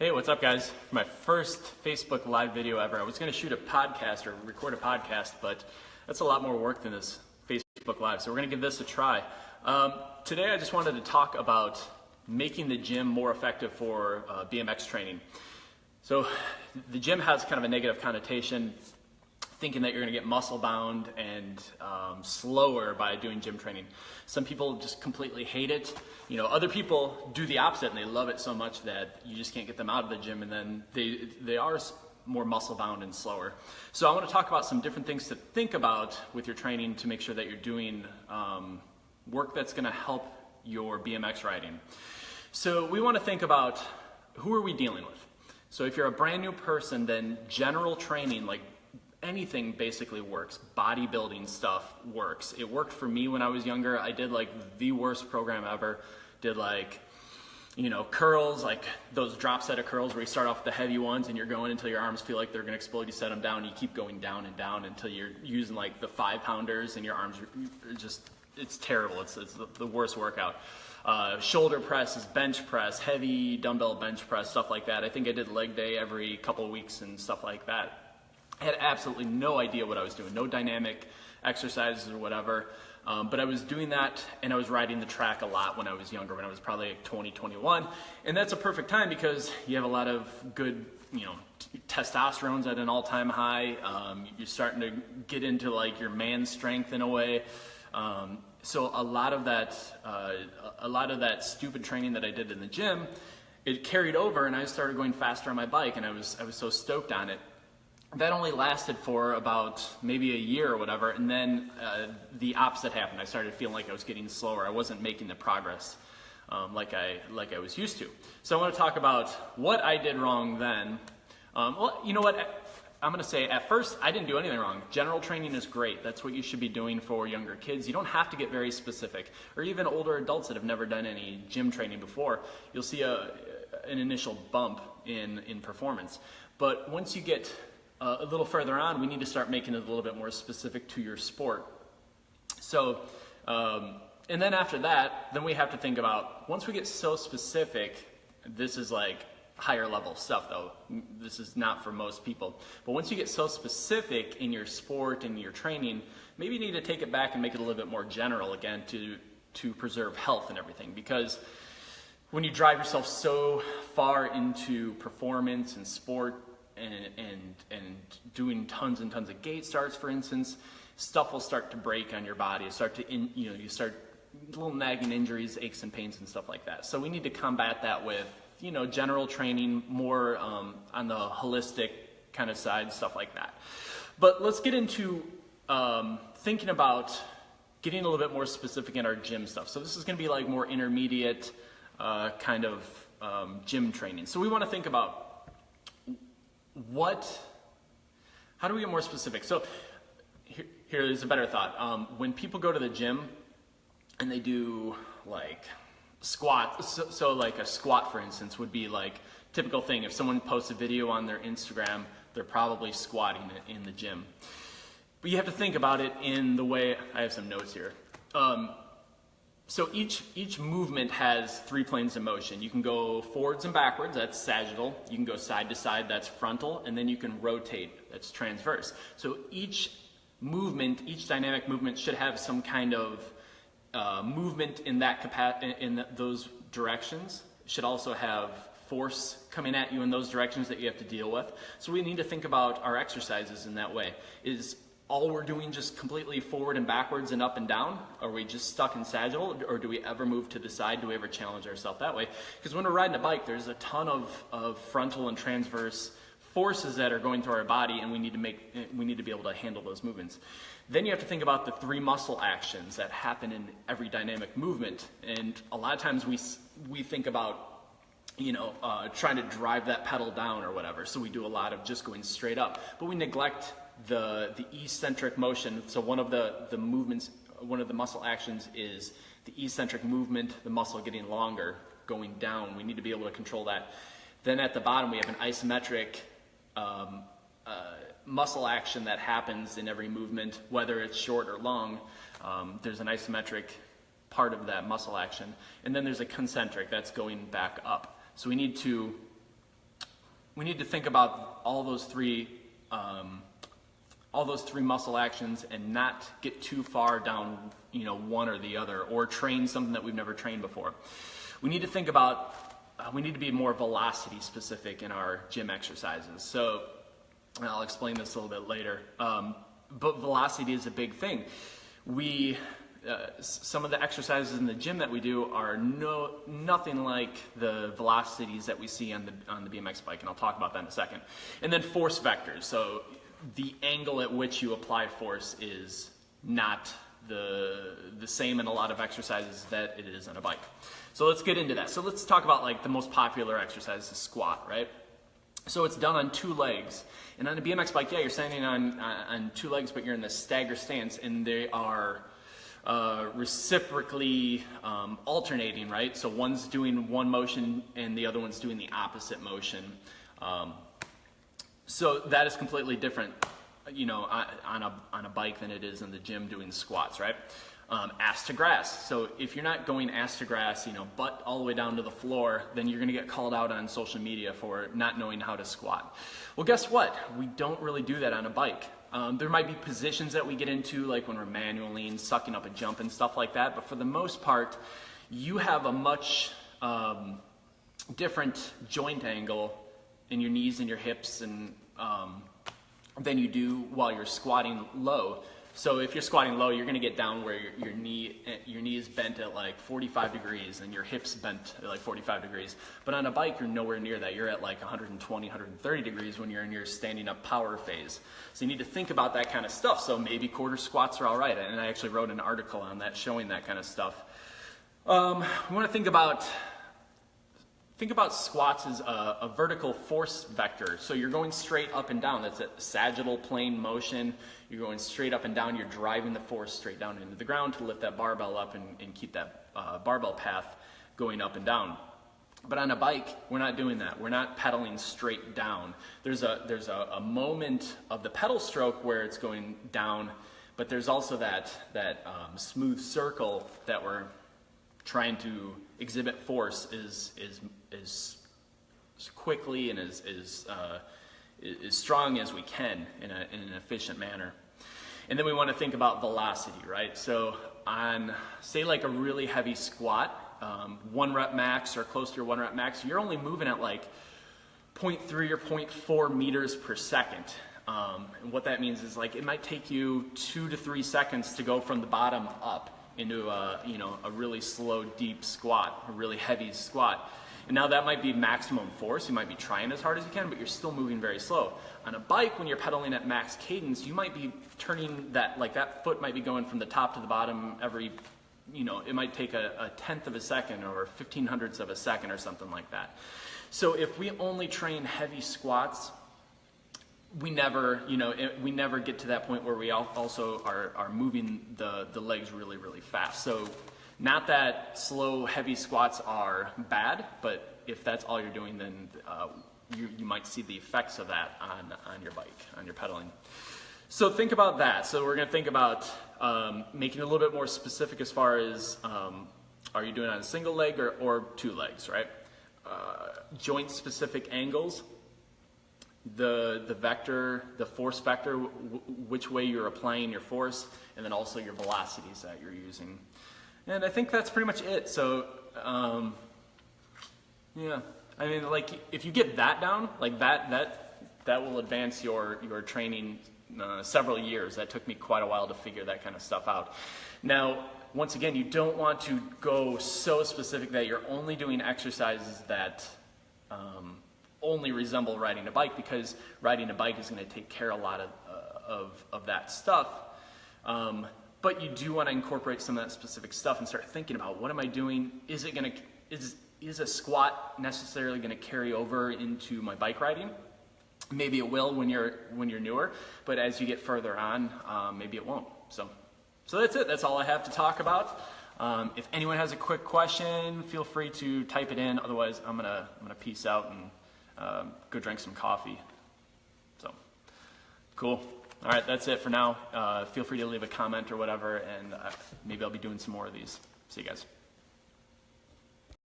Hey, what's up guys? For my first Facebook Live video ever, I was going to shoot a podcast or record a podcast, but that's a lot more work than this Facebook Live, so we're going to give this a try. Today I just wanted to talk about making the gym more effective for BMX training. So the gym has kind of a negative connotation, thinking that you're going to get muscle bound and slower by doing gym training. Some people just completely hate it. You know, other people do the opposite and they love it so much that you just can't get them out of the gym, and then they are more muscle bound and slower. So I want to talk about some different things to think about with your training to make sure that you're doing work that's going to help your BMX riding. So we want to think about, who are we dealing with? So if you're a brand new person, then general training, like anything basically works. Bodybuilding stuff works. It worked for me when I was younger. I did like the worst program ever. Did like, you know, curls, like those drop set of curls where you start off with the heavy ones and you're going until your arms feel like they're going to explode. You set them down, you keep going down and down until you're using like the 5-pounders and your arms are just, it's terrible. It's the worst workout. Shoulder presses, bench press, heavy dumbbell bench press, stuff like that. I think I did leg day every couple of weeks and stuff like that. I had absolutely no idea what I was doing, no dynamic exercises or whatever, but I was doing that, and I was riding the track a lot when I was younger, when I was probably like 20, 21, and that's a perfect time because you have a lot of good, you know, testosterone's at an all-time high. You're starting to get into like your man strength in a way. So a lot of that stupid training that I did in the gym, it carried over, and I started going faster on my bike, and I was so stoked on it. That only lasted for about maybe a year or whatever, and then the opposite happened. I started feeling like I was getting slower. I wasn't making the progress like I was used to. So I want to talk about what I did wrong then. Well, you know what? I'm going to say at first I didn't do anything wrong. General training is great. That's what you should be doing for younger kids. You don't have to get very specific, or even older adults that have never done any gym training before. You'll see an initial bump in performance. But once you get a little further on, we need to start making it a little bit more specific to your sport. So, and then after that, then we have to think about, once we get so specific, this is like higher level stuff though. This is not for most people. But once you get so specific in your sport and your training, maybe you need to take it back and make it a little bit more general again to preserve health and everything. Because when you drive yourself so far into performance and sport, and doing tons and tons of gate starts, for instance, stuff will start to break on your body. You start little nagging injuries, aches and pains and stuff like that. So we need to combat that with, you know, general training, more on the holistic kind of side, stuff like that. But let's get into thinking about getting a little bit more specific in our gym stuff. So this is going to be like more intermediate kind of gym training. So we want to think about, how do we get more specific? So here's a better thought. When people go to the gym and they do like squats, so like a squat, for instance, would be like typical thing. If someone posts a video on their Instagram, they're probably squatting it in the gym. But you have to think about it in the way, I have some notes here. So each movement has 3 planes of motion. You can go forwards and backwards, that's sagittal. You can go side to side, that's frontal. And then you can rotate, that's transverse. So each movement, each dynamic movement should have some kind of movement in those directions. It should also have force coming at you in those directions that you have to deal with. So we need to think about our exercises in that way. Is all we're doing just completely forward and backwards and up and down? Are we just stuck in sagittal, or do we ever move to the side? Do we ever challenge ourselves that way? Because when we're riding a bike, there's a ton of frontal and transverse forces that are going through our body, and we need to be able to handle those movements. Then you have to think about the 3 muscle actions that happen in every dynamic movement. And a lot of times we think about, you know, trying to drive that pedal down or whatever. So we do a lot of just going straight up, but we neglect the eccentric motion. So one of the movements, one of the muscle actions is the eccentric movement, the muscle getting longer, going down. We need to be able to control that. Then at the bottom we have an isometric muscle action that happens in every movement, whether it's short or long. There's an isometric part of that muscle action. And then there's a concentric that's going back up. So we need to we need to think about all those three muscle actions and not get too far down, one or the other, or train something that we've never trained before. We need to think about, we need to be more velocity specific in our gym exercises. So I'll explain this a little bit later, but velocity is a big thing. Some of the exercises in the gym that we do are nothing like the velocities that we see on the BMX bike, and I'll talk about that in a second. And then force vectors. So the angle at which you apply force is not the same in a lot of exercises that it is on a bike. So let's get into that. So let's talk about like the most popular exercise, the squat, right? So it's done on two legs. And on a BMX bike, yeah, you're standing on two legs, but you're in the stagger stance, and they are reciprocally alternating, right? So one's doing one motion and the other one's doing the opposite motion. So that is completely different, on a bike than it is in the gym doing squats, right? Ass to grass. So if you're not going ass to grass, butt all the way down to the floor, then you're going to get called out on social media for not knowing how to squat. Well, guess what? We don't really do that on a bike. There might be positions that we get into, like when we're manualing, sucking up a jump and stuff like that, but for the most part, you have a much different joint angle in your knees and your hips and than you do while you're squatting low. So if you're squatting low, you're going to get down where your knee is bent at like 45 degrees and your hips bent at like 45 degrees. But on a bike, you're nowhere near that. You're at like 120, 130 degrees when you're in your standing up power phase. So you need to think about that kind of stuff. So maybe quarter squats are all right. And I actually wrote an article on that showing that kind of stuff. We want to think about squats as a vertical force vector. So you're going straight up and down. That's a sagittal plane motion. You're going straight up and down. You're driving the force straight down into the ground to lift that barbell up and keep that barbell path going up and down. But on a bike, we're not doing that. We're not pedaling straight down. There's a moment of the pedal stroke where it's going down, but there's also that smooth circle that we're trying to exhibit force is quickly and as strong as we can in an efficient manner. And then we want to think about velocity, right? So on, say, like a really heavy squat, 1 rep max or close to your 1 rep max, you're only moving at like 0.3 or 0.4 meters per second. And what that means is like it might take you 2 to 3 seconds to go from the bottom up into a really slow, deep squat, a really heavy squat. And now that might be maximum force. You might be trying as hard as you can, but you're still moving very slow. On a bike, when you're pedaling at max cadence, you might be turning that foot might be going from the top to the bottom every, it might take a 1/10 of a second or 1/1500ths of a second or something like that. So if we only train heavy squats, we never get to that point where we also are moving the legs really, really fast. So not that slow, heavy squats are bad, but if that's all you're doing, then you might see the effects of that on your bike, on your pedaling. So think about that. So we're going to think about making it a little bit more specific as far as are you doing it on a single leg or 2 legs, right? Joint specific angles. The vector, the force vector, which way you're applying your force, and then also your velocities that you're using. And I think that's pretty much it. So, yeah, I mean, like if you get that down, like that will advance your training several years. That took me quite a while to figure that kind of stuff out. Now, once again, you don't want to go so specific that you're only doing exercises that only resemble riding a bike, because riding a bike is going to take care of a lot of that stuff. But you do want to incorporate some of that specific stuff and start thinking about, what am I doing? Is a squat necessarily going to carry over into my bike riding? Maybe it will when you're newer, but as you get further on, maybe it won't. So that's it. That's all I have to talk about. If anyone has a quick question, feel free to type it in. Otherwise, I'm gonna peace out and go drink some coffee. So cool. All right, that's it for now. Feel free to leave a comment or whatever, and maybe I'll be doing some more of these. See you guys.